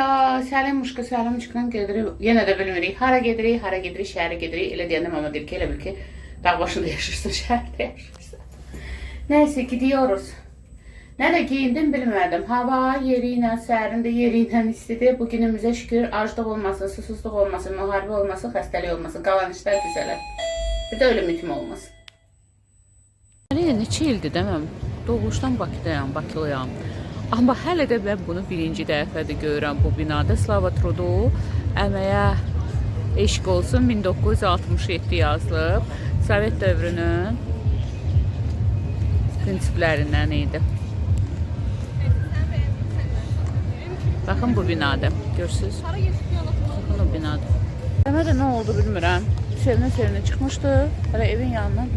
Hala, Səlim Muşqan gedirik. Yenə də bilmirik. Hara gedirik, şəhərə gedirik. Elə deyəndə mama deyir ki, elə bil ki, dağ başında yaşırsan, şəhərdə yaşırsan. Nəysə, gidiyoruz. Nə də giyindim bilmədim. Hava yeri ilə, səhərində yeri ilə istidir. Bugünümüzə şükür, aclıq olmasın, susuzluq olmasın, müharibə olmasın, xəstəlik olmasın, qalan işlər düzələr. Bir də ölüm itim olmasın. Neçə ildir deməm, doğuşdan Bakıdayam, Bakılıyam. Amma hələ də mən bunu birinci dəfədir görürəm bu binada. Slava Trudu əməyə eşq olsun 1967 yazılıb. Sovet dövrünün prinsiplərindən idi. Baxın bu binada, görürsünüz? Baxın o binada. Əmə də nə oldu bilmirəm. Sevinə çıxmışdı. Hələ evin yanından.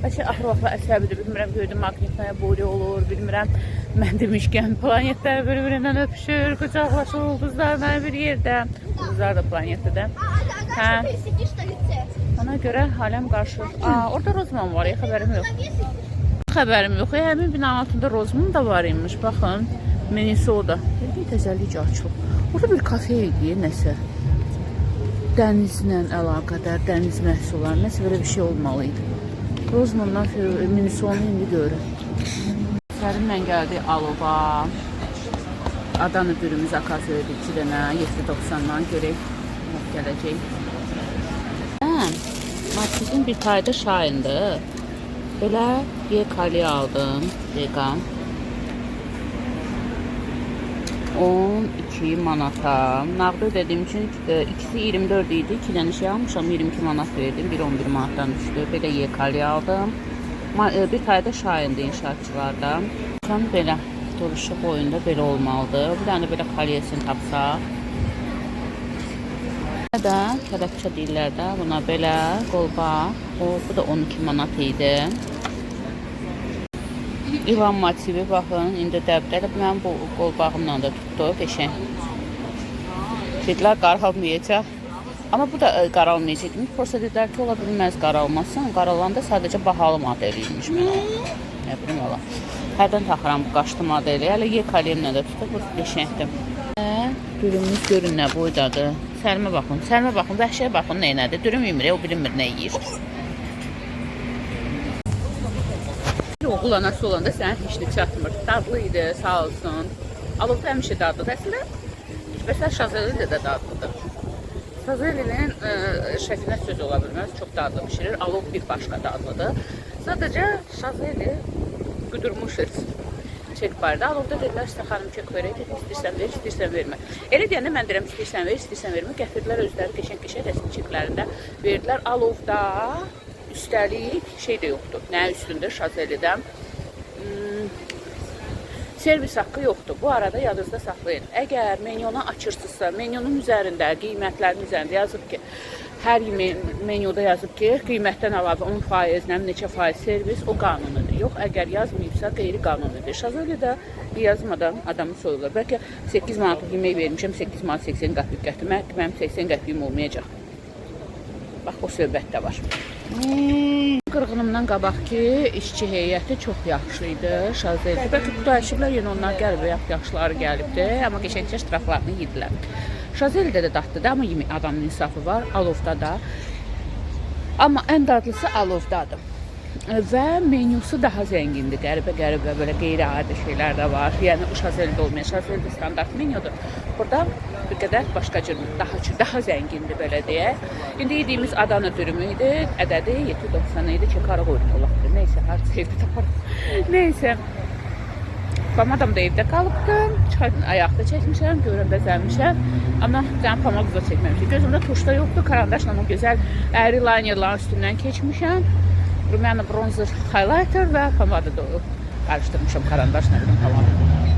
Bəlkə axır vaxtlar əsəbidir, bilmirəm, gördüm maqnitaya boru olur, bilmirəm, mən demişkən planetlər bir-birindən öpüşür, qucaqlaşır ulduzlar mənə bir yerdə, ulduzlar da planetdə. Ona görə aləm qarşı. Orada Rozman var, xəbərim yox. Xəbərim yox, həmin binanın altında Rozman da var imiş, baxın, Minnesota. Bir təzəllik açılıb. Orada bir kafe idi, nəsə. Dənizlə əlaqədar, dəniz məhsulları, nəsə belə bir şey olmalıydı. Rozmandan Minnesota indi görürüm. Sərimlə gəldi Alova. Adana dürümü zakaz verdi 2 dənə, 7.90-dan görək gələcək. Marketin bir tayda şayındı. Belə yekali aldım. Vegan. 12 manata. Nağdı ödədiyim üçün ikisi 24 idi. 2 dənə şey almışam, 22 manat verdim. 11 manatdan düşdü. Belə yekali aldım. Bir tane de şayındı inşaatçılardan. Sonra belə duruşuq oyunda belə olmalıdır. Bir tane belə kalyesini tapsaq. Da kələpçə deyirlər də. Buna belə qolba. Bu da 12 manat idi. İvan motivi baxın, indi dəbdəlib mən bu qolbağımla da tutdu, qəşəng. Dedilər qaralmayacaq. Amma bu da qaralmayacaq. Prosta dedilər ki, ola bilməz qaralmasın. Qaralanda sadəcə bahalı modeliymiş mənə. Nə bilim ola. Hərdən taxıram bu qaşlı modeli. Hələ Y kalemlə də tutub, bu qəşəngdir. Dürümümüz görün nə boydadır. Sərimə baxın, vəhşiyə baxın nə nədir. Dürüm yemir, o bilinmir nə yeyir. Oğul anası olanda sənə hiçli çatmır. Dadlı idi, sağ olsun. Alovda həmişə dadlıdır. Əslində, məsələn, Şazeli də dadlıdır. Şazelinin şəfinə söz ola bilməz, çox dadlı pişirir. Alov bir başqa dadlıdır. Sadəcə Şazeli qudurmuşuz. Çek barda. Alovda dedilər, sizə xanım kök verək, istəyirsən ver, istəyirsən vermə. Elə deyəndə mən deyirəm, istəyirsən ver, istəyirsən vermə. Gətirdilər özləri qəşəng-qəşəng rəsm çeklərində verdilər. Alovda üstəlik şey də yoxdur. Nə üstündə Şazelidən servis haqqı yoxdur. Bu arada yadınızda saxlayın. Əgər menyonu açırsınızsa, menyonun üzərində, qiymətlərin üzərində yazıb ki, hər menyoda yazıb ki, qiymətdən əlavə 10%, neçə faiz servis, o qanunudur. Yox, əgər yazmayıbsa, qeyri-qanunudur. Şazelidə yazmadan adamı soyulur. Bəlkə 8 manatlıq yemək vermişəm, 8 manat 80 qəpik gətirmək, mənim 80 qəpiyim olmayacaq. Bax, o söhbət də var. Qırğınımdan qabaq ki, işçi heyəti çox yaxşı idi. Şazeli. Bəlkə bu dəyişiblər, yenə onlar gəlib, yaxşıları gəlibdi. Amma qəşəngcə ştraflarını yedilər. Şazelidə də dadlıdır, amma adamın insafı var. Alovda da. Amma ən dadlısı alovdadır. Və menyusu daha zəngindir. Qəribə belə qeyri-adi şeylər də var. Yəni o Şazelidə olmayan, Şazelidə standart menyudur. Burada bir qədər başqa cür, daha zəngindir belə deyək. İndi yediyimiz Adana dürümü idi. Ədədi 7.90 idi ki, qara qoydu olaqdır. Neysə, hər şeydə taparım. Neysə. Pamadam da evdə qalıbdı. Ayaqda çəkmişəm, görən bəzənmişəm. Amma mən pamad da çəkməmişəm. Gözümdə tuş da yoxdur. Karandaşla o gözəl əyri linerların üstündən keçmişəm. Rumiana bronzer highlighter və pomada da qarışdırmışam karandaşla pomada.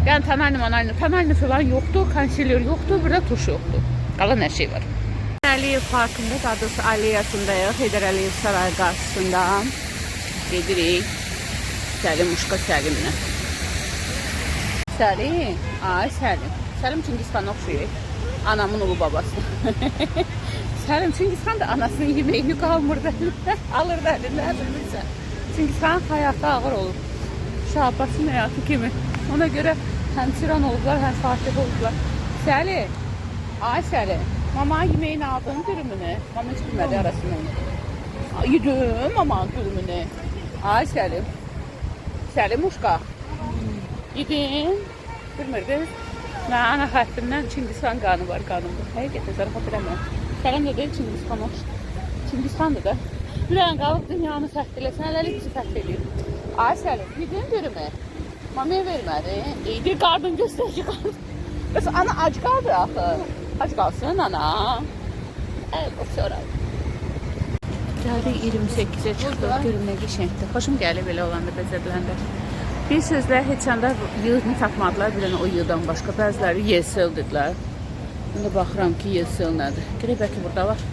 Yəni tonalini falan yoxdur, konsiler yoxdur, burada tuş yoxdur. Qalan hər şey var. Əliyev parkında, daha doğrusu aleyasındayıq. Heydər Əliyev sarayı qarşısında gedirik. Səlim Səlimlə. Səlim, ay Səlim. Səlim Çingizxana oxşuyur. Anamın ulu babası. Səlim Çingizxan da anasının yeməyini qalmırdı. Alırdı əlindən, bilmirsən. Çingizxanın həyatı ağır olur. Şahbasın həyatı kimi. Ona görə Həm Siran olublar, həm Fatih olublar. Səli, ay Səli, mama yemeğini aldın dürümünü. Mama hiç bilmədi arasını. Yedim mama dürümünü. Ay Səli. Səli Muşqa. Yedin. Bilmir qız. Mən ana xəttimdən Çingizxan qanı var, qanımda. Həqiqətən zarafat eləmirəm. Sələm də deyil Çingizxan olmuş. Çingizxandır da. Bilən qalıb dünyanı fəth eləsən, hələlik bizi fəth eləyir. Ay Səlim, yedin dürümü? Mamaya vermədi. İyidir, qardın göstər ki, qardın. Bəs ana ac qaldı axı. Ac qalsın ana. O sonra. Gəldik 28-ə çıxdıq, görüm nə qəşəngdir. Xoşum gəlir belə olanda bəzədləndə. Bir sözlə heç anda yığını tapmadılar bir o yığdan başqa. Bəziləri YSL dedilər. İndi baxıram ki YSL nədir. Görək bəlkə burada var.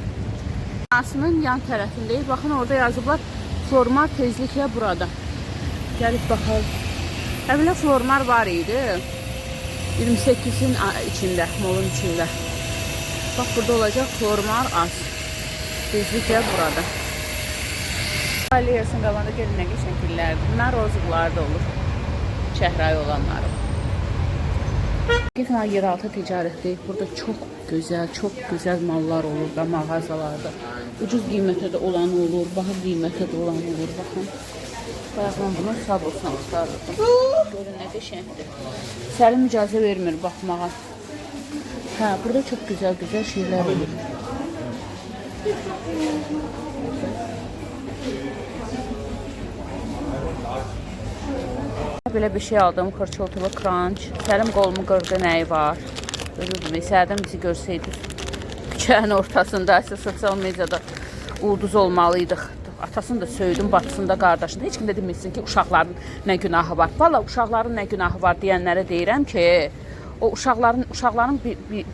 Binasının yan tərəfindəyik. Baxın orada yazıblar Flormar tezliklə burada. Gəlib baxalım. Əvvəla Flormar var idi. 28-in içində, molun içində. Bax burada olacaq Flormar az. Tezliklə burada. Aliyasın qabanda gəlin nə qəşəngillərdir. Bunlar rozıqlar da olur. Çəhrayı olanları. Gitmə yeraltı ticarətdir. Burada çox gözəl mallar olur da mağazalarda. Ucuz qiymətə də olan olur, baha qiymətə də olan olur. Baxın. Bayaqdan bunu sab olsan tutardım. Görün nə qəşəngdir. Səlim icazə vermir baxmağa. Hə, burada çox gözəl şeylər olur. Belə bir şey aldım, xırçıltılı crunch. Səlim qolumu qırdı, nəyi var? Özür sərdən bizi görsəydiniz. Küçənin ortasında, sosial mediada ulduz olmalıydıq. Atasını da söydüm, bacısını da, qardaşını da. Heç kim də demişsin ki, uşaqların nə günahı var. Valla uşaqların nə günahı var deyənlərə deyirəm ki, o uşaqların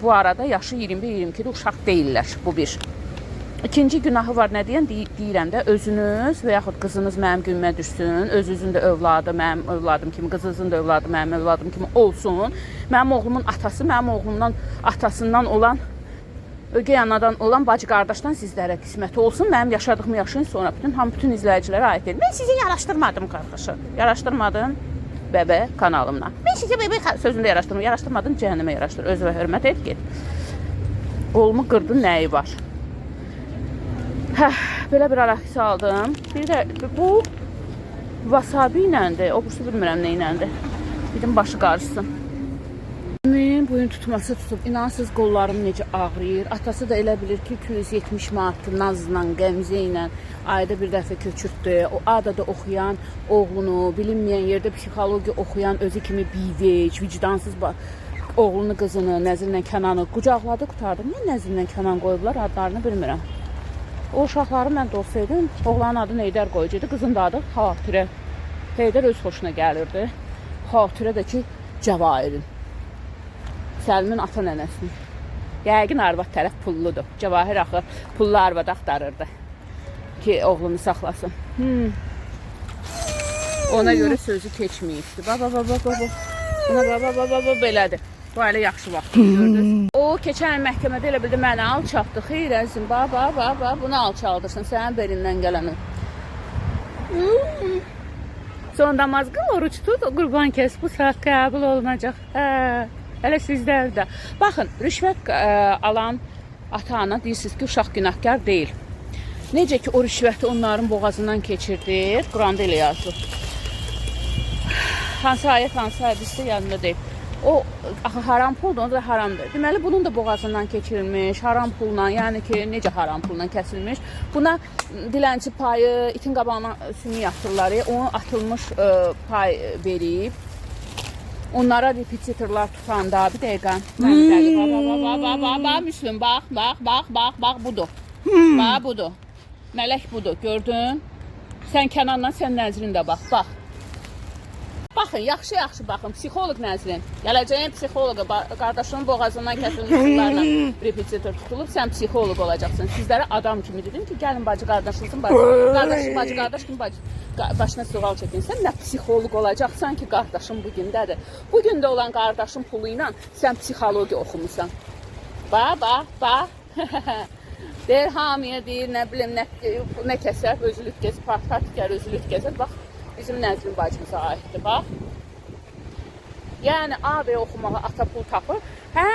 bu arada yaşı 21-22-də uşaq deyirlər, bu bir. İkinci günahı var nə deyən deyirəm də, özünüz və yaxud qızınız mənim günümə düşsün, özünüzün də övladı mənim övladım kimi, qızınızın da övladı mənim övladım kimi olsun. Mənim oğlumun atası, mənim oğlumdan atasından olan, ögey anadan olan bacı qardaşdan sizlərə qisməti olsun. Mənim yaşadığım yaşın sonra bütün izləyicilərə aid edir. Mən sizi yaraşdırmadım qardaşı. Yaraşdırmadım bəbə kanalımdan. Mən sizi bəbə sözündə yaraşdırmadım, cəhənnəmə yaraşdır. Özünə hörmət et, get. Qolumu qırdın, nəyi var? Belə bir araqisi aldım. Bir də bu wasabi iləndir. O bursu bilmirəm nə iləndir. Dedim başı qarışsın. Boyun tutması tutub. İnansız qollarım necə ağrıyır. Atası da elə bilir ki 270 manatlı nazla, qəmzə ilə ayda bir dəfə köçürtdü. O adada oxuyan oğlunu, bilinməyən yerdə psixologiya oxuyan özü kimi bivec, vicdansız oğlunu, qızını, Nəzirlə Kənanı qucaqladı, qutardı. Niyə Nəzirlə Kənan qoyublar adlarını bilmirəm. O uşaqları mən dostaydım. Oğlanın adı Heydər qoyucuydu. Qızın da adı Xatirə. Heydər öz xoşuna gəlirdi. Xatirə də ki Cəvahirin. Səlimin ata nənəsinin. Yəqin arvad tərəf pulludur. Cəvahir axı pullu arvad axtarırdı ki oğlunu saxlasın. Ona görə sözü keçməyibdi. Baba belədir. Bu elə yaxşı vaxt gördünüz. O keçən məhkəmədə elə bildi məni alçaltdı. Xeyr əzim, baba, bunu alçaldırsın sənin belindən gələni. Son namaz qıl, oruç tut, qurban kəs, bu saat qəbul olunacaq. Hələ sizlər də. Baxın, rüşvət alan ata-ana deyirsiniz ki, uşaq günahkar deyil. Necə ki, o rüşvəti onların boğazından keçirdir, Quranda elə yazılır. Hansı ayət, hansı hədisdə yanında deyil. O haram puldur, o da haramdır. Deməli, bunun da boğazından keçirilmiş, haram pulla, yəni ki, necə haram pulla kəsilmiş. Buna dilənçi payı, itin qabağına sümük atırlar, onu atılmış pay verib. Onlara repetitorlar tutanda, bir dəqiqə. Müslüm, bax, budur. Bax, budur. Mələk budur, gördün? Sən Kənandan, sən Nəzrin də bax. Baxın, yaxşı baxın, psixoloq Nəzrin. Gələcəyin psixoloqa, qardaşının boğazından kəsilmişlərlə repetitor tutulub, sən psixoloq olacaqsın. Sizlərə adam kimi dedim ki, gəlin bacı qardaşınızın, qardaş kimi başına sual çəkin. Sən nə psixoloq olacaqsan ki, qardaşın bugündədir. Bugündə olan qardaşın pulu ilə sən psixologiya oxumusan. Bax. Deyir, hamiyə deyir, nə bilim, nə kəsər, özülük gəzir, partikər özülük gəzir. Bax, bizim Nəzrin bacımıza aiddir, bax. Yəni A B oxumağa ata pul tapır. Hə,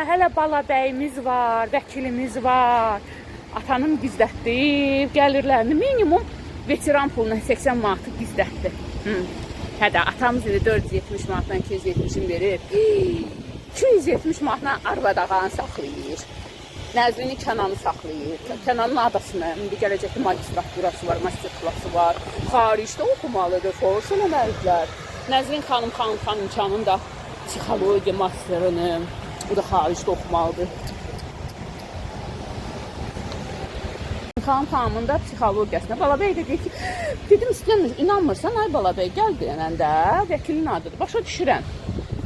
hələ balabəyimiz var, vəkilimiz var. Atanın gizlətdi gəlirlərini minimum veteran puluna 80 manatı gizlətdi. Hə də atamız idi 470 manatdan 270'in verir. 270 manatdan arvadağanı saxlayır. Nəzrini Kənanı saxlayır. Kənanın adasını, indi gələcəkdə magistraturası var, master klası var. Xaricdə oxumalıdır, forş eləməlidirlər. Nəzrin xanımın da psixologiya masterini, o da xaricdə oxumalıdır. Xanımın da psixologiyasına. Balabəy də deyir ki, dedim istəmir, inanmırsan, ay Balabəy, gəl deyəndə vəkilin adıdır. Başa düşürəm.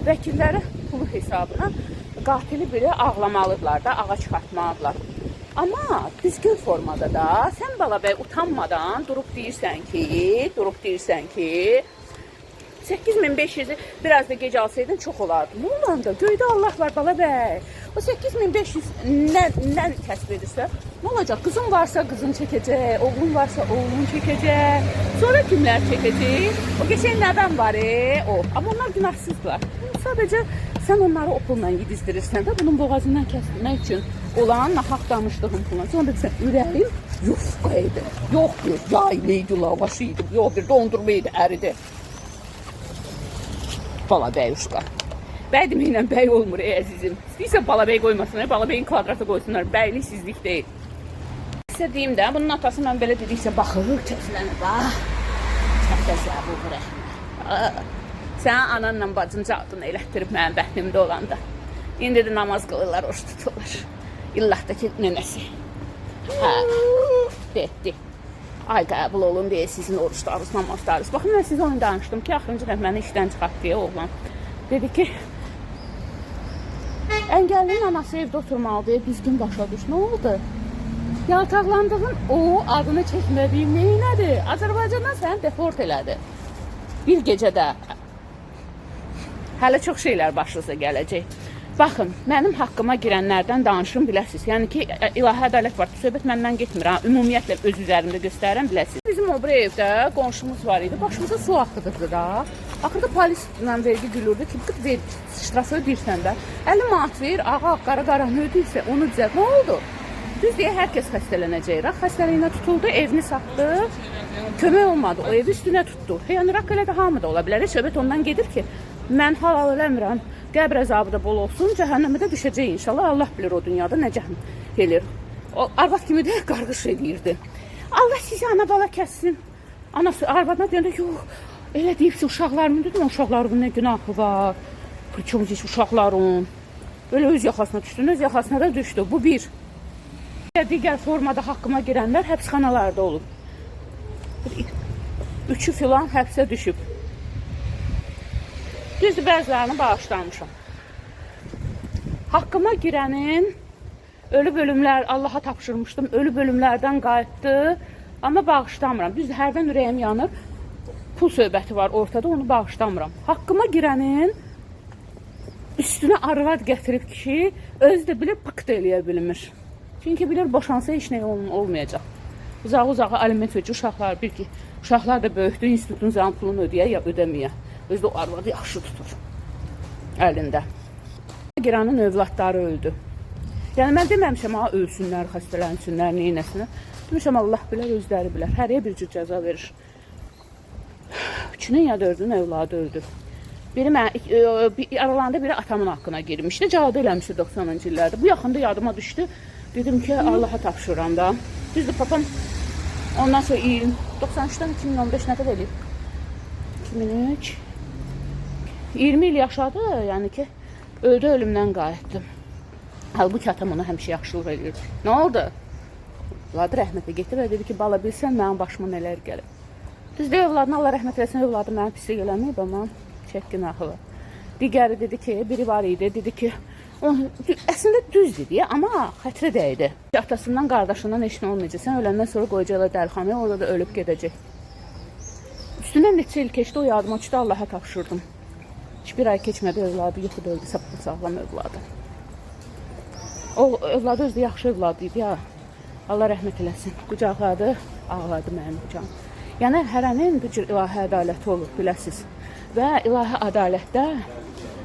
Vəkilləri pulu hesabına qatili biri ağlamalıdırlar da, ağa çıxartmalıdırlar. Amma düzgün formada da sən Balabəy utanmadan durub deyirsən ki 8500'ü biraz da gec alsaydın çox olardı. Ne olanda? Göydə Allah var Balabəy. O 8500 nə kəsb edirsə, ne olacaq? Kızın varsa kızın çəkəcək, oğlun varsa oğlun çəkəcək. Sonra kimlər çəkəcək? O geçen nədən var o. Amma onlar günahsızlar. Sadəcə sən onları o pulla yedizdirirsən də bunun boğazından kəsdirmək üçün olan nahaq danışdığın pulla. Sonra sən ürəyim yufqa idi. Yox bir yaylıydı, lavaşı idi. Yox bir dondurma idi, əridi. Balabəy uşqa. Bəydim ilə bəy olmur əzizim. İstəyirsə Balabəy qoymasınlar, Balabəyin kvadratı qoysunlar. Bəylik sizlik deyil. Sizə deyim də, bunun atası mən belə dediksə baxır, kəflənir, bax. Kəfləsə bu rəhmə. Sən ananla bacın cadını elətdirib mənim bəhnimdə olanda. İndi də namaz qılırlar, oruç tuturlar. İllatdakı nənəsi. Hə, dedi. Ay qəbul olun deyə sizin oruçlarınız, namazlarınız. Baxın, mən sizə onu danışdım ki, axırıncı rəhməni işdən çıxart deyə oğlan. Dedi ki, əngəllinin anası evdə oturmalı deyə düzgün başa düş. Nə oldu? Yaltaqlandığın o adını çəkmədiyin neynədir? Azərbaycandan səni deport elədi. Bir gecədə hələ çox şeylər başınıza gələcək. Baxın, mənim haqqıma girənlərdən danışım biləsiniz. Yəni ki, ilahi ədalət var. Söhbət məndən getmir. Ümumiyyətlə öz üzərimdə göstərirəm biləsiniz. Bizim o bir evdə qonşumuz var idi. Başımıza su axıdırdı da. Axırda polislə vergi gülürdü ki, ver, ştrafı ödəyirsən də. 50 manat ver, ağa, qara-qaranı ödəyirsə, onu düzəlt. Nə oldu? Düz deyə hər kəs xəstələnəcək. Rak xəstəliyinə tutuldu, evini satdı. Kömək olmadı, o evi üstünə tutdu. Yəni, rak elə də hamı da ola bilər. Söhbət ondan gedir ki, mən halal eləmirəm. Qəbr əzabı da bol olsun, cəhənnəmə də düşəcək inşallah. Allah bilir o dünyada nə cəhənnəm gelir. O arvad kimi də qarğış edirdi. Allah sizi ana bala kəssin. Anası arvadına deyəndə, yox, elə deyibsə uşaqlarımın dedim, uşaqlarımın nə günahı var. Pričom heç uşaqlarım. Böyle öz yaxasına düşdü, öz yaxasına da düşdü. Bu bir. Digər formada haqqıma girənlər həbsxanalarda olub. Üçü filan həbsə düşüb. Düzdür, bəzilərini bağışlamışam. Haqqıma girənin ölü bölümlər Allaha tapşırmışdım. Ölü bölümlərdən qayıtdı. Amma bağışlamıram. Düzdür, hərdən ürəyim yanır. Pul söhbəti var ortada, onu bağışlamıram. Haqqıma girənin üstünə arvad gətirib ki, özü də bilir, pıqt eləyə bilmir. Çünki bilir, boşansa heç nə olmayacaq. Uzağı aliment verici uşaqlar, bir ki, uşaqlar da böyükdür, institutun zaman pulunu ödəyə ya ödəməyə. Özü də o arvadı yaxşı tutur əlində. Giranın övladları öldü. Yəni mən deməmişəm, ölsünlər, xəstələnsinlər, neynəsinlər. Demişəm, Allah bilər, özləri bilər. Həriyə bir cür cəza verir. 3-ünün ya 4-ünün övladı öldü. Biri aralarında biri atamın haqqına girmişdi. Cavab eləmişdi 90-cı illərdə. Bu yaxında yadıma düşdü. Dedim ki, Allaha tapşırıram da. Düzdür, papam ondan sonra 93-dən 2015 nə qədər eləyib? 2003 20 il yaşadı, yəni ki, öldü, ölümdən qayıtdı. Halbuki atam ona həmişə yaxşılıq edirdi. Nə oldu? Evladı rəhmətə getir və dedi ki, bala bilsən mənim başıma nələr gəlib. Düzdür, evladına Allah rəhmət eləsin, evladı mənim pislik eləməyib, amma çək günahı. Digəri dedi ki, biri var idi, dedi ki, əslində düz dedi, amma xətrə dəydi. Atasından, qardaşından heç nə olmayacaq. Sən öləndən sonra qoyacaqlar dəlxanaya, orada da ölüb gedəcək. Üstündən neçə il keçdi, o yadıma düşdü, Allaha tapşırdım. Hiçbir ay keçmədi, övladı yuxuda öldü, sağlam övladı. O övladı özü də yaxşı övladı idi ya. Allah rəhmət eləsin. Qucaqladı, ağladı mənim qucağım. Yəni hərənin bu cür ilahi ədaləti olur, biləsiniz. Və ilahi ədalətdə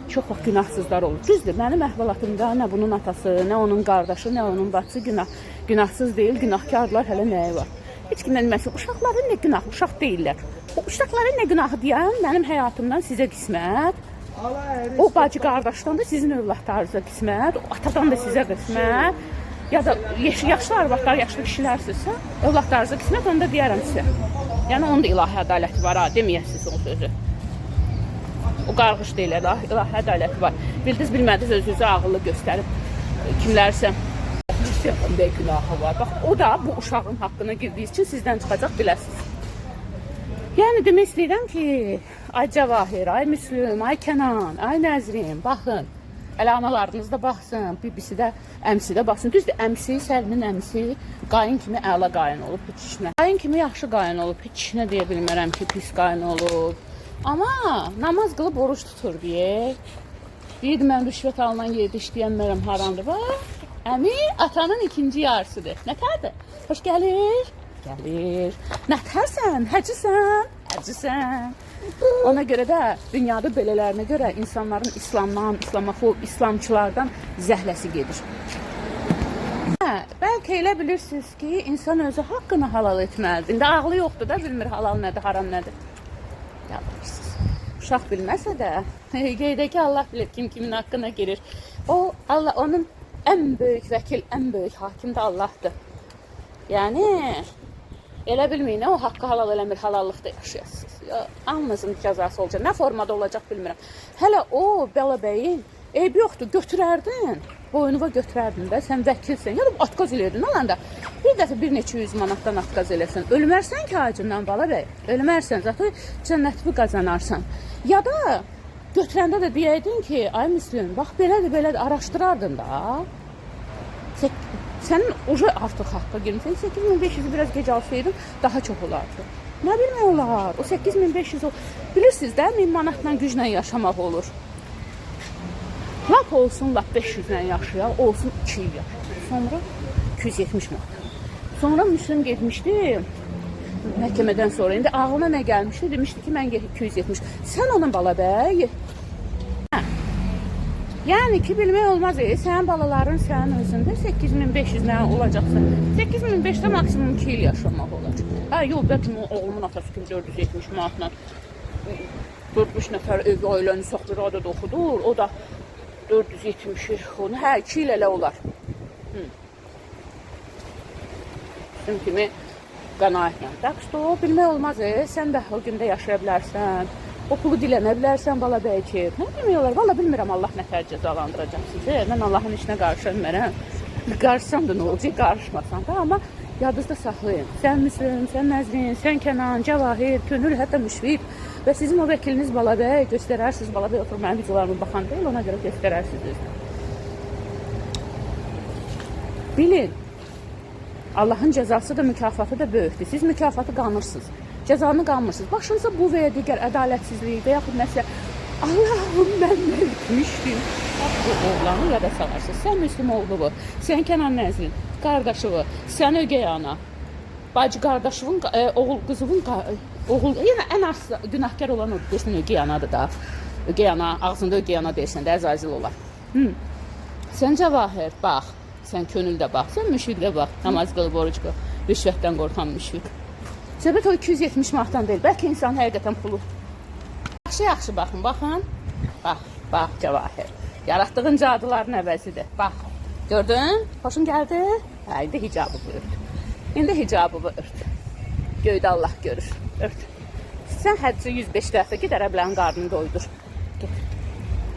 çox vaxt günahsızlar olur. Düzdür, mənim əhvalatımda nə bunun atası, nə onun qardaşı, nə onun bacısı günahsız deyil, günahkarlar hələ nəyi var. Heç kimdən deməsin, uşaqların nə günahı, uşaq deyirlər. O uşaqların nə günahı deyən mənim həyatımdan sizə qismət. O bacı qardaşdan da sizin övladlarınıza qismət, o atadan da sizə qismət. Ya da yaşlı arvadlar, yaşlı kişilərsinizsə, övladlarınıza qismət, onu da deyərəm sizə. Yəni onun da ilahi ədaləti var, ha, deməyəsiniz o sözü. O qarğış deyil, ilahi ədaləti var. Bildiniz, bilmədiniz, özünüzü ağıllı göstərib kimlərsə bir günahı var. Bax, o da bu uşağın haqqına girdiyi üçün sizdən çıxacaq, biləsiniz. Yəni demək istəyirəm ki, ay Cəvahir, ay Müslüm, ay Kənan, ay Nəzrin, baxın. Elə analarınız da baxsın, bibisi də, əmsi də baxsın. Düzdür, əmsi, Səlmin əmsi qayın kimi əla qayın olub, heç işinə. Qayın kimi yaxşı qayın olub, heç işinə deyə bilmərəm ki, pis qayın olub. Amma namaz qılıb oruç tutur deyə. Deyirdi, mən rüşvət alınan yerdə işləyənmərəm haramdır. Bax, əmi atanın ikinci yarısıdır. Nətərdir? Xoş gəlir. Gəlir. Nətərsən? Həcisən? Həcisən. Ona görə də dünyada belələrinə görə insanların İslamdan, İslamofob, İslamçılardan zəhləsi gedir. Bəlkə elə bilirsiniz ki, insan özü haqqını halal etməlidir. İndi ağlı yoxdur da, bilmir halal nədir, haram nədir. Yanılırsınız. Uşaq bilməsə də, qeydək ki, Allah bilir kim kimin haqqına girir. O, Allah, onun ən böyük vəkil, ən böyük hakim də Allahdır. Yəni, elə bilməyin, o haqqı halal eləmir, halallıqda yaşayasınız. Alnınızın cəzası olacaq. Nə formada olacaq bilmirəm. Hələ o, Bela bəyin, eybi yoxdur, götürərdin. Boynuva götürərdin də, sən vəkilsən. Ya da atqaz eləyərdin, alanda bir dəfə bir neçə 100 manatdan atqaz eləsən. Ölmərsən ki, acından Bala bəy. Ölmərsən, zaten cənnətini qazanarsan. Ya da götürəndə də deyəydin ki, ay Müslüm, bax belədir, araşdırardın da. Sənin uca artıq haqqa girmişsən. 8500-ü biraz gec alsaydın, daha çox olardı. Nə bilmək olar? O 8500 o. Bilirsiniz də, 1000 manatla güclə yaşamaq olur. Lap olsun, lap 500-lə yaşayaq, olsun 2 il yaşayaq. Sonra 270 manat. Sonra Müslüm getmişdi məhkəmədən sonra. İndi ağlına nə gəlmişdi? Demişdi ki, mən 270. Sən onun Bala bəy. Yəni ki, bilmək olmaz, sənin balaların sənin özündə 8500 nə olacaqsa, 8500-də maksimum 2 il yaşamaq olacaq. Hə, yox, bəlkə oğlumun atası kimi 470 manatla 4-5 nəfər ev ailəni saxlayır, adada oxudur, o da 470, onu hə, 2 il elə olar. Bizim kimi qənaətlən. Dəqsə, bilmək olmaz, sən də o gündə yaşaya bilərsən. O pulu dilənə bilərsən Bala bəy ki. Nə demək olar? Valla bilmirəm Allah nətər cəzalandıracaq sizi. Mən Allahın işinə qarışamərəm. Qarışsam da nə olacaq, qarışmasam da. Amma yadınızda saxlayın. Sən Müslüm, sən Nəzrin, sən Kənan, Cəvahir, Könül, hətta Müşfiq və sizin o vəkiliniz Bala bəy göstərərsiniz. Bala bəy oturub mənim videolarımı baxan deyil, ona görə göstərərsiniz. Bilin, Allahın cəzası da, mükafatı da böyükdür. Siz mükafatı qanırsınız. Cəzanı qanmırsınız. Başınıza bu və ya digər ədalətsizlik və yaxud nəsə Allahım mən nə etmişdim. Bu oğlanı yada salarsınız. Sən Müslüm oğlu, sən Kənan Nəzrin qardaşı, sən ögey ana, bacı qardaşının, oğul qızının, oğul, yəni ən az günahkar olan odur. Deyirsən ögey anadır da. Ögey ana, ağzında ögey ana deyirsən də əzazil olar. Sən Cəvahir, bax. Sən Könüldə bax. Sən Müşfiq də bax. Namaz qılıb, oruc qılıb. Rüşvətdən qorxan Müşfiq. Söhbət o 270 manatdan deyil. Bəlkə insan həqiqətən pulu. Yaxşı baxın, baxın. Bax Cəvahir. Yaratdığın cadıların əvəzidir. Bax, gördün? Xoşun gəldi? Hə, indi hicabı ört. İndi hicabı ört. Göydə Allah görür. Ört. Sən həccə 105 dəfə ged, ərəblərin qarnını doydur.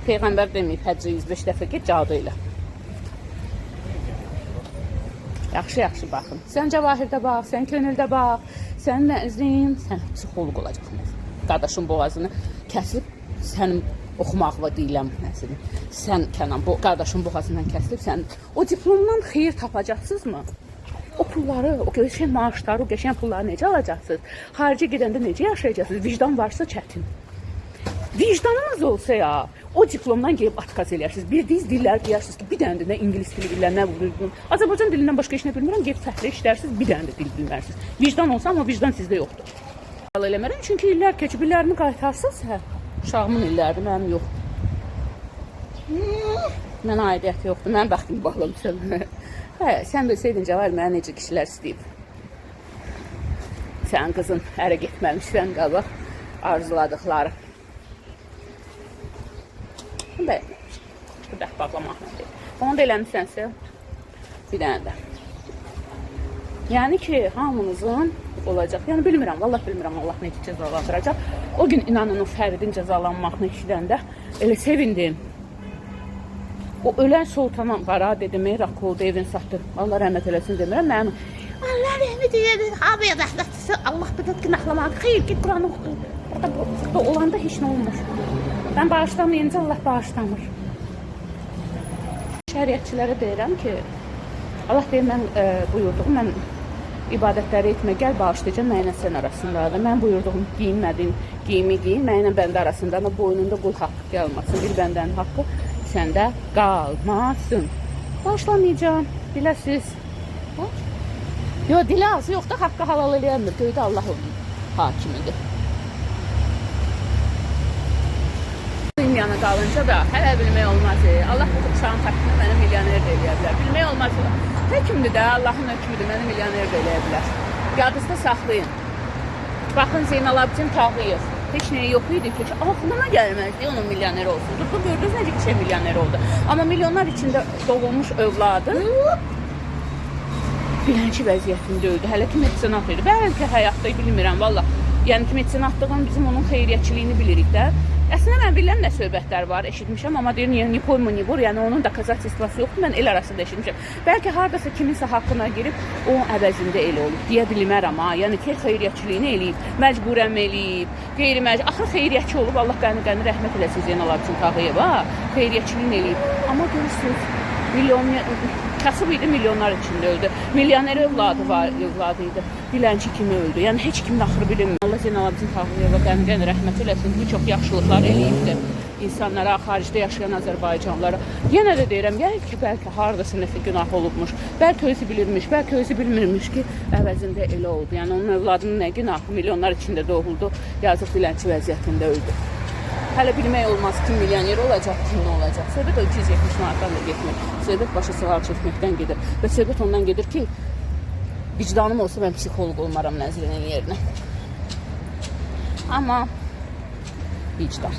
Peyğəmbər deməyib həccə 105 dəfə ged, cadı ilə. Yaxşı baxın. Sən Cəvahirdə bax, sən Könüldə bax, sən Nəzrin, sən psixoloq olacaqsın. Qardaşın boğazını kəsib, sənin oxumaqla deyiləm nəzrin. Sən Kənan, qardaşın boğazından kəsilib, sən o diplomdan xeyir tapacaqsınızmı? O pulları, o qəşəng maaşları, o qəşəng pulları necə alacaqsınız? Xaricə gedəndə necə yaşayacaqsınız? Vicdan varsa çətin. Vicdanınız olsa ya, o diplomdan gelib atqaz elərsiniz. Bildiyiniz dilləri deyirsiniz ki, bir dənə də nə ingilis dili bilirəm, nə bilirəm. Azərbaycan dilindən başqa işinə bilmirəm, gelib fəhlə işlərsiniz, bir dənə də dil bilmərsiniz. Vicdan olsa, amma vicdan sizdə yoxdur. Eləmərəm, çünki illər keçib, illərini qaytarsınız, hə, uşağımın illəridir, mənim yox. Mənə aidiyyəti yoxdur. Mənim bəxtim bağlamışam. Hə, sən bilsəydin Cəvahir mənə necə kişilər istəyib. Sənin qızın ərə getməmişsən qabaq arzuladıqları. Bəyənməmişəm. Bu dəf bağlamaq nədir? Onu da eləmişsənsə bir dənə də. Yəni ki, hamınızın olacaq. Yəni bilmirəm, vallahi bilmirəm Allah necə cəzalandıracaq. O gün inanın o Fəridin cəzalanmağını eşidəndə elə sevindim. O ölən sultana bara dedim, Rakolda evin satdı. Allah rəhmət eləsin demirəm. Mənim Allah rəhmət eləsin. Abi rəhmətlisə Allah bir də günahlamağını. Xeyr, git Quranı oxu. Burada olanda heç nə olmur. Mən bağışlamayınca Allah bağışlamır. Şəriətçilərə deyirəm ki, Allah deyir, mən buyurduğum, mən ibadətləri etmə, gəl bağışlayacağım, mənə sən arasındadır. Mən buyurduğum giyinmədin, giyimi giyin, mənə bəndə arasında, amma boynunda qul haqqı gəlməsin. Bir bəndənin haqqı səndə qalmasın. Bağışlamayacağım, biləsiz. Yox, dilə azı yox da haqqı halal eləyəmir. Göydə Allah onun hakimidir. Yana qalınca da hələ bilmək olmaz. Allah bu uşağın xəttini mənə milyoner də eləyə bilər. Bilmək olmaz. Hökmdür də, Allahın hökmüdür, mənə milyoner də eləyə bilər. Yadınızda saxlayın. Baxın, Zeynalabdin Tağıyev. Heç nəyi yox idi ki, ağlıma gəlməzdi onun milyoner olsun. Durdu, gördünüz necə ki, milyoner oldu. Amma milyonlar içində doğulmuş övladı dilənçi vəziyyətində öldü. Hələ ki, mecenat idi. Bəlkə həyatda bilmirəm, valla. Yəni ki, mecenatlığın bizim onun xeyriyyəçiliyini bilirik də. Əslində mən bilirəm nə söhbətlər var, eşitmişəm, amma deyir, niyə poymu ni vur, yəni onun da kazatistası yoxdur, mən el arasında eşitmişəm. Bəlkə hardasa kiminsə haqqına girib, onun əvəzində elə olub, deyə bilmərəm ha. Yəni ki, xeyriyyəçiliyini eləyib, məcburəm eləyib, qeyri-məcbur. Axır xeyriyyəçi olub, Allah qəni rəhmət eləsin Zeynalabdin Tağıyeva, xeyriyyəçiliyini eləyib. Amma görürsünüz, kasıb idi, milyonlar içində öldü. Milyoner övladı idi, dilənçi kimi öldü. Yəni heç kimin axırı bilinmir. Allah Zeynalabdin Tağıyeva qəni rəhmət eləsin, bir çox yaxşılıqlar eləyibdir insanlara, xaricdə yaşayan Azərbaycanlara. Yenə də deyirəm, yəni ki, bəlkə hardasa nəsə günah olubmuş, bəlkə özü bilirmiş, bəlkə özü bilmirmiş ki, əvəzində elə oldu. Yəni onun övladının nə günahı, milyonlar içində doğuldu, yazıq dilənçi vəziyyətində öldü. Hələ bilmək olmaz kim milyoner olacaq, kim nə olacaq. Söhbət o 270 manatdan da getmir. Söhbət başa sığal çəkməkdən gedir. Və söhbət ondan gedir ki, vicdanım olsa mən psixoloq olmaram Nəzrinin yerinə. Amma vicdan.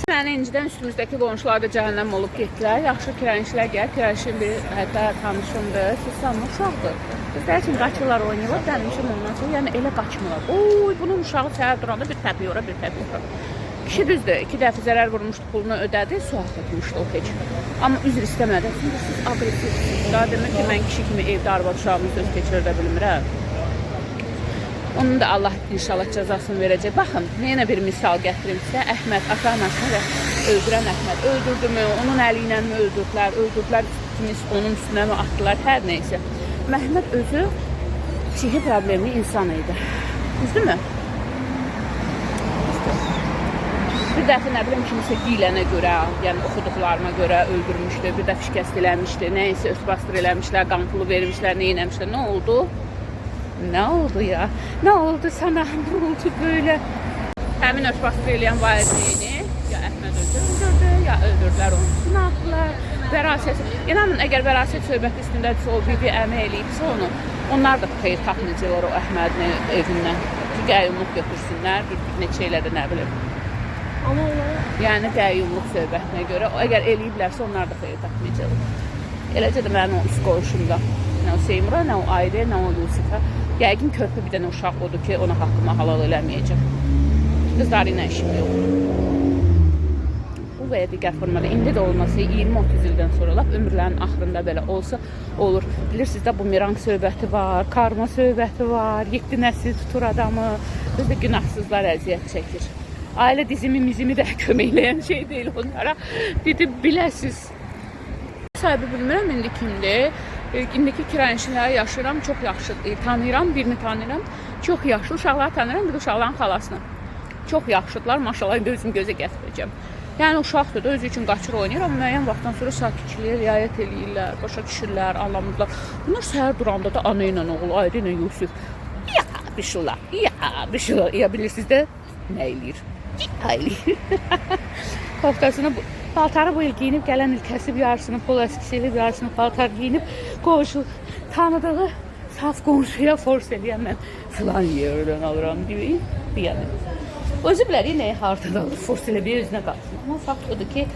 Səni incidən üstümüzdəki qonşular da cəhənnəm olub getdilər. Yaxşı kirayənçilər gəl. Kirayənçinin bir hətta tanışımdır. Susamlı uşaqdır. Bizlər üçün qaçırlar, oynayırlar. Dənmişim ondan sonra. Yəni elə qaçmırlar. Oy, bunun uşağı səhər duranda bir təpi ora, bir təpi ora. Kişi düzdür. 2 dəfə zərər vurmuşdu, pulunu ödədi. Sual tutmuşdu o heç. Amma üzr istəmədi. Şimdi siz aqressivsiniz. Daha demir ki, mən kişi kimi evdə arvad uşağımı söz keçirdə bilmirəm. Onun da Allah inşallah cəzasını verəcək. Baxın, yenə bir misal gətirim sizə. Əhməd ata-anasını öldürən Əhməd öldürdü mü? Onun əli ilə mi öldürdülər? Öldürdülər, kimi onun üstünə mi atdılar? Hər neysə. Məhməd özü psixi problemli insan idi. Düzdürmü? Bir dəfə nə bilim kimisə deyilənə görə, yəni oxuduqlarına görə öldürmüşdü, bir də şikəst eləmişdi, nəysə özbastır eləmişlər, qan pulu vermişlər, nə eləmişlər, nə oldu? Nə oldu ya? Nə oldu sana? Nə oldu böyle? Həmin özbastır eləyən valideyni ya Əhməd öldürdü, ya öldürdülər onun üstünə atdılar. Vərasət, inanın, əgər vərasət söhbəti üstündədirsə, o bir əmək eləyibsə onu, onlar da xeyir tapmayacaqlar o Əhmədin evindən. Ki, qəyyumluq götürsünlər, bir neçə elədi, nə bilim. Yəni, qəyyumluq söhbətinə görə, əgər eləyiblərsə, onlar da xeyir tapmayacaqlar. Eləcə də mənim o üst qoğuşumda, nə o Seymura, nə o Aydə, nə o Yusifə, yəqin körpü bir dənə uşaq odur ki, ona haqqıma halal eləməyəcək. Qızları ilə işim yox. Bu və ya digər formada indi də olması 20-30 ildən sonra lap ömürlərin axırında belə olsa olur. Bilirsiniz də, bumerang söhbəti var, karma söhbəti var, 7 nəsil tutur adamı, biz də günahsızlar əziyyət çəkir. Ailə dizimi də köməkləyən şey deyil onlara. Dedi, biləsiz. Sahibi bilmirəm, indi kimdir. İndiki kirayənçilərə yaşayıram, çox yaxşı tanıyıram, birini tanıyıram. Çox yaxşı uşaqları tanıyıram, bir də uşaqların xalasını. Çox yaxşıdırlar, maşallah, indi özüm gözə gətirəcəm. Yəni uşaqdır da, özü üçün qaçır oynayır, amma müəyyən vaxtdan sonra sakitçiliyə riayət eləyirlər, başa düşürlər, anlamırlar. Bunlar səhər duranda da ana ilə oğul, Ayda ilə Yusuf. Ya, bir şeylər, ya bilirsiniz də nə eləyir? Ya eləyir. Koftasını Paltarı bu il giyinib, gələn il kəsib yarısını, pol əskisi elib, yarısını paltar giyinib, qonşu tanıdığı saf qonşuya force eləyəm mən filan yerdən alıram deyim, deyəlim. Özü bilər, nəyə hardan alır, force elə bir özünə qalsın. Ama fakt odur ki,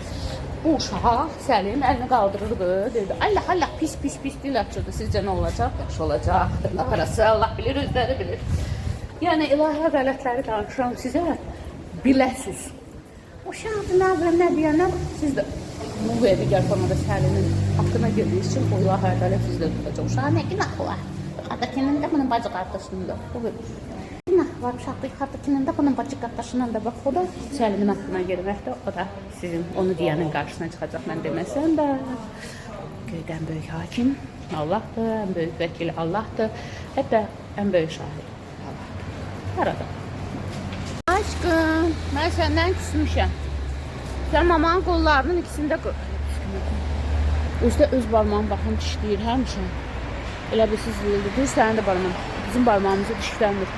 bu uşaq Səlim əlini qaldırırdı, dedi, Allah, pis dil açırdı, sizcə nə olacaq? Yaxşı olacaq, arası Allah bilir, özləri bilir. Yəni, ilahi qələtləri danışıram sizə, biləsiz. Uşaqdır, nə deyənəm, siz də bu və digər formada Səlimin haqqına girdiyiz üçün o ilahi qələt sizdə tutacaq. Uşağa nə günah var? Adakinin də bunun bacı qardaşının da, o verir. Günah var, uşaqdır, adakinin də bunun bacı qardaşının da, bax, o da Səlimin haqqına girməkdə, o da sizin, onu deyənin qarşısına çıxacaq, mən deməsəm də. Göydən böyük hakim Allahdır, ən böyük vəkil Allahdır, hətta ən böyük şahid Allahdır. Arada. Aşkım, mən səndən küsmüşəm. Sən mamanın qollarının ikisində qır. Özdə öz barmağım baxın dişləyir həmişə. Elə bir siz deyildi. Düz sənin də barmağın. Bizim barmağımızı dişləndir.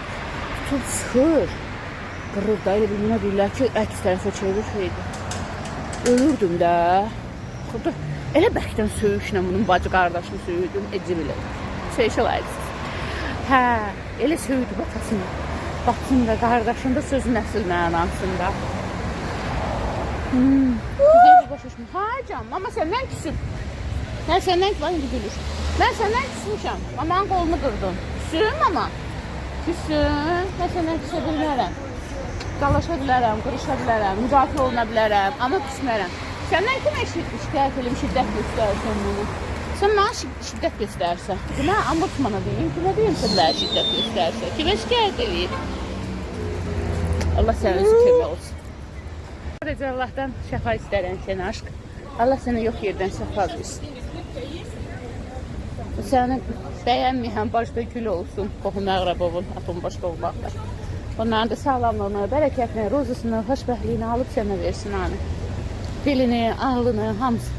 Tutub sıxır. Qırır da. Elə bilmə deyirlər ki, əks tərəfə çevirməydi. Ölürdüm də. Xurda. Elə bəkdən söyüşlə bunun bacı qardaşını söyürdüm. Eci bilir. Söyüş olaydı. Hə, elə söyürdü batasını. Batında, qardaşında sözün əsl mənasında. Güzel bir başlaşma. Hayır canım, ama səndən küsüb. Mən səndən gülür. Mən səndən küsmüşəm. Mamanın qolunu qırdın. Küsüm ama. Küsüm. Mən səndən küsə bilmərəm. Dalaşa bilərəm, qırışa bilərəm, müdafiə oluna bilərəm, amma küsmərəm. Səndən kimə şikayət edim, şiddət göstərsən bunu? Sən mənə şiddət göstərsən. Kimə ombudsmana deyim, kimə deyim sənə şiddət göstərsən? Kimə şikayət edeyim? Allah sənə özü kömək olsun. Sadəcə Allah'tan şəfa istərən sənə aşk. Allah sənə yox yerdən şəfa versin. Səni bəyənməyən başda gül olsun. Qohum əqrəbovun, atın başda olmaqda. Onların da sağlamlığını, bərəkətini, rozusunu, xoşbəxtliyini alıb sənə versin anı. Dilini, ağlını, hamısı.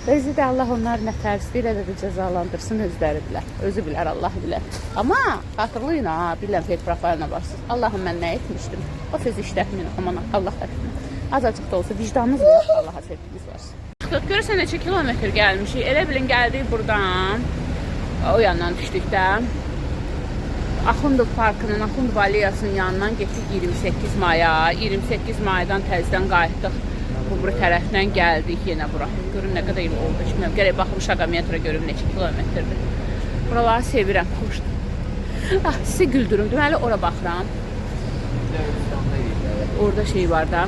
Özü də Allah onları nə tərsliyir, elə də cəzalandırsın, özləri bilər. Özü bilər, Allah bilər. Amma xatırlayın ha, bilən fake profiline varsınız. Allahım mən nə etmişdim? O söz işlətməyin, aman Allah etməyin. Azacıq da olsa vicdanınız var, Allaha sevginiz varsın. Görürsən neçə kilometr gəlmişik. Elə bilin gəldik buradan. O yandan düşdükdə. Axundov Parkının, Axundov Aleyasının yanından getdik 28 Maya. 28 Mayadan təzdən qayıtdıq. Bu tərəfdən gəldik yenə bura. Görün nə qədər il oldu. Şimdi gərək baxım şaqametra görüm neçə kilometrdir. Buraları sevirəm, xoşdur. Sizi güldürüm. Deməli ora baxıram. Orada şey var da.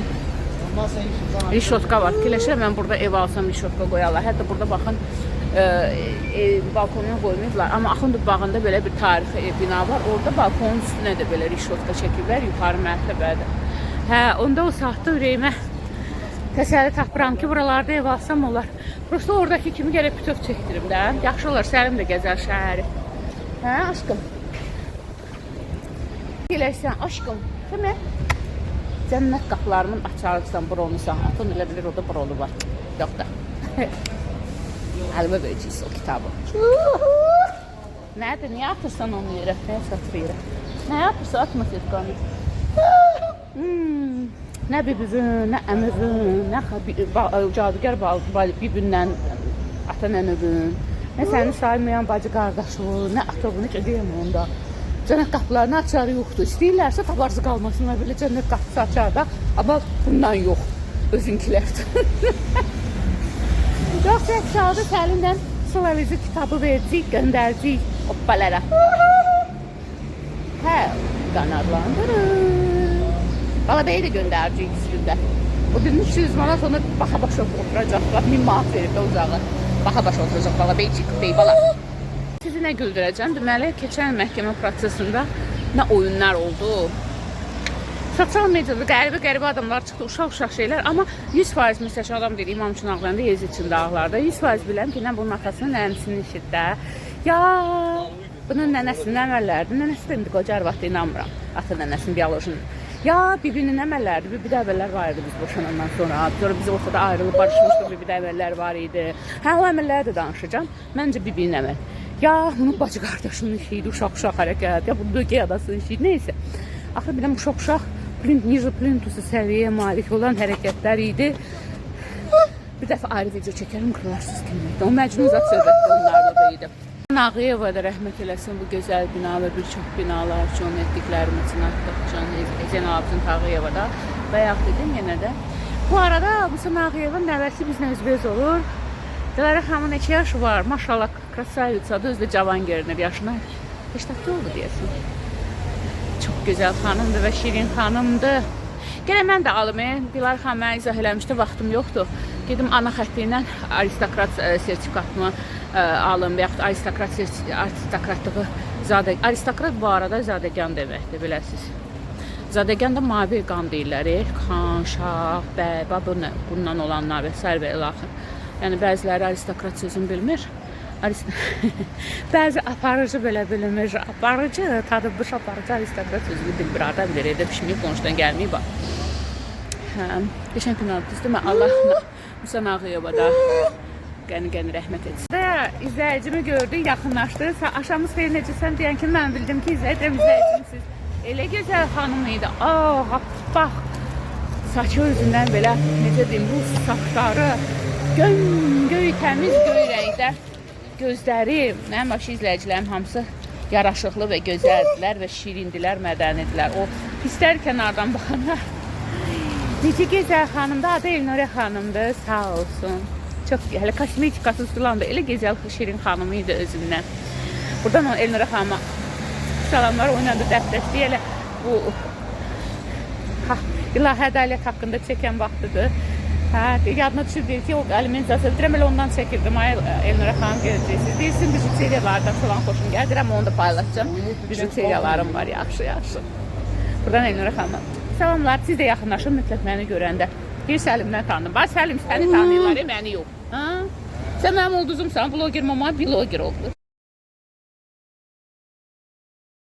Rişotka var. Fikirləşirəm mən burada ev alsam rişotka qoyarlar. Hətta burada baxın balkonuna qoymayıblar. Amma Axundov bağında belə bir tarixi bina var. Orada balkonun üstünə də belə rişotka çəkiblər. Yuxarı mərtəbədə. Hə, onda o saatda ürəyimə təsəlli tapıram ki, buralarda ev alsam olar. Prosta oradakı kimi gərək bütöv çəkdirim də. Yaxşı olar, Səlim də gəzər şəhəri. Hə, aşkım? Gələksən, aşkım. Kimi? Cənnət qapılarının açarıqsan, bronusan. Atın elə bilir, orada bronu var. Yox da. Əlimə verəcəyiz o kitabı. Nədir, niyə atırsan onu yerə? Nəyə satır yerə? Nəyə atırsa atma setqanı. Nə bibivün, nə əmivün, nə cadugar bibindən ata nənövün, nə səni saymayan bacı qardaşın, nə atovun, heç edəyəm onda. Cənnət qapılarını açarı yoxdur. İstəyirlərsə tabarzı qalmasınlar, belə cənnət qapısı açar da, amma bundan yox, özünkilərdir. Yox, rəqs aldı Səlimdən sıvalizi kitabı verəcəyik, göndərəcəyik hoppalara. Hə, qanadlandırır. Qalabəyi də göndərəcəyik üstündə. O 1300 manat onu baxa-başa oturacaqlar. 1000 manat verib də uzağı. Baxa-başa oturacaq qalabəyi çıxıb bala. Sizi nə güldürəcəm? Deməli, keçən məhkəmə prosesində nə oyunlar oldu. Sosial mediada qəribə adamlar çıxdı, uşaq şeylər. Amma 100% məsələn adam deyir, İmam üçün ağlarında, Yez üçün dağlarda. 100% biləm ki, nə bunun atasının nənəsinin işidə. Ya, bunun nənəsinin əməllərdir. Nənəsi də indi qoca arvadı inanmıram. Ata nənəsinin biolojinin. Ya bibinin əməllərdir, bibi də əvvəllər var idi biz boşanandan sonra. Sonra biz ortada ayrılıb barışmışdıq, bibi də əməllər var idi. Hə, o əməlləri də danışacağım. Məncə bibinin əməl. Ya, bunun bacı qardaşının işiydi, uşaq hərəkət. Ya, bu dögey adasının işiydi, neysə. Axı biləm, uşaq nice plintusu səviyyəyə malik olan hərəkətlər idi. dəfə ayrı video çəkərəm, qırlarsız gülməkdə. O Məcnun zat söhbətdə onlarla da idi. Ağıyeva da rəhmət eləsin bu gözəl bina və bir çox binalar üçün etdiklərimiz üçün artıq Zeynalabdin Tağıyeva da bayaq dedim yenə də. Bu arada Musa Ağıyevanın nəvəsi bizlə üzbəüz olur. Dilara xanımın 2 yaşı var. Maşallah krasavitsadır, özü də cavan görünür yaşına. 80 oldu deyəsin. Çox gözəl xanımdır və şirin xanımdır. Gələ mən də alım. Dilara xanım mənə izah eləmişdi, vaxtım yoxdur. Gedim ana xətti ilə aristokrat sertifikatımı alım və yaxud aristokratlığı aristokrat bu arada zadəgan deməkdir, biləsiniz. Zadəgan da mavi qan deyirlər. Xan, şah, bəy, bundan olanlar və s. və ilaxır. Yəni bəziləri aristokrat sözünü bilmir. Bəzi aparıcı belə bilmir. Aparıcı, tadıbış aparıcı aristokrat sözünü bilmir. Adam bilir, evdə pişməyib, qonşudan gəlməyib. Geçən gün düzdür mü? Allah Musa Ağıyeva da qəni rəhmət etsin. İzləyicimi gördü, yaxınlaşdı. Aşamız xeyir necəsən deyən ki, mən bildim ki, izləyicimsiz. Elə gözəl xanım idi. Bax, saçı özündən belə, necə deyim, bu saçları göy, təmiz göy rəngdə. Gözləri, mənim başı izləyicilərim hamısı yaraşıqlı və gözəldilər və şirindilər, mədənidilər. O hisslər kənardan baxanda necə gözəl xanımdır, adı Elnurə xanımdır, sağ olsun. Çox hələ kosmetikası sulandı, elə gözəl şirin xanımı idi özündən. Buradan o Elnurə xanıma salamlar, oynadı dəftəşdi, elə bu İlahi ədalət haqqında çəkən vaxtıdır. Yadına düşür deyir ki, o alimentasiya bildirəm, elə ondan çəkirdim. Elnurə xanım görəcəksiniz. Deyilsin, bijuteriyalardan falan xoşum gəldir, amma onu da paylaşacağım. Bijuteriyalarım var, yaxşı. Buradan Elnurə xanıma salamlar, siz də yaxınlaşın mütləq məni görəndə. Bir Səlimdən tanıdım. Bax Səlim, səni tanıyırlar, məni yox. Sən mənim ulduzumsan, bloger mama, bloger oldu.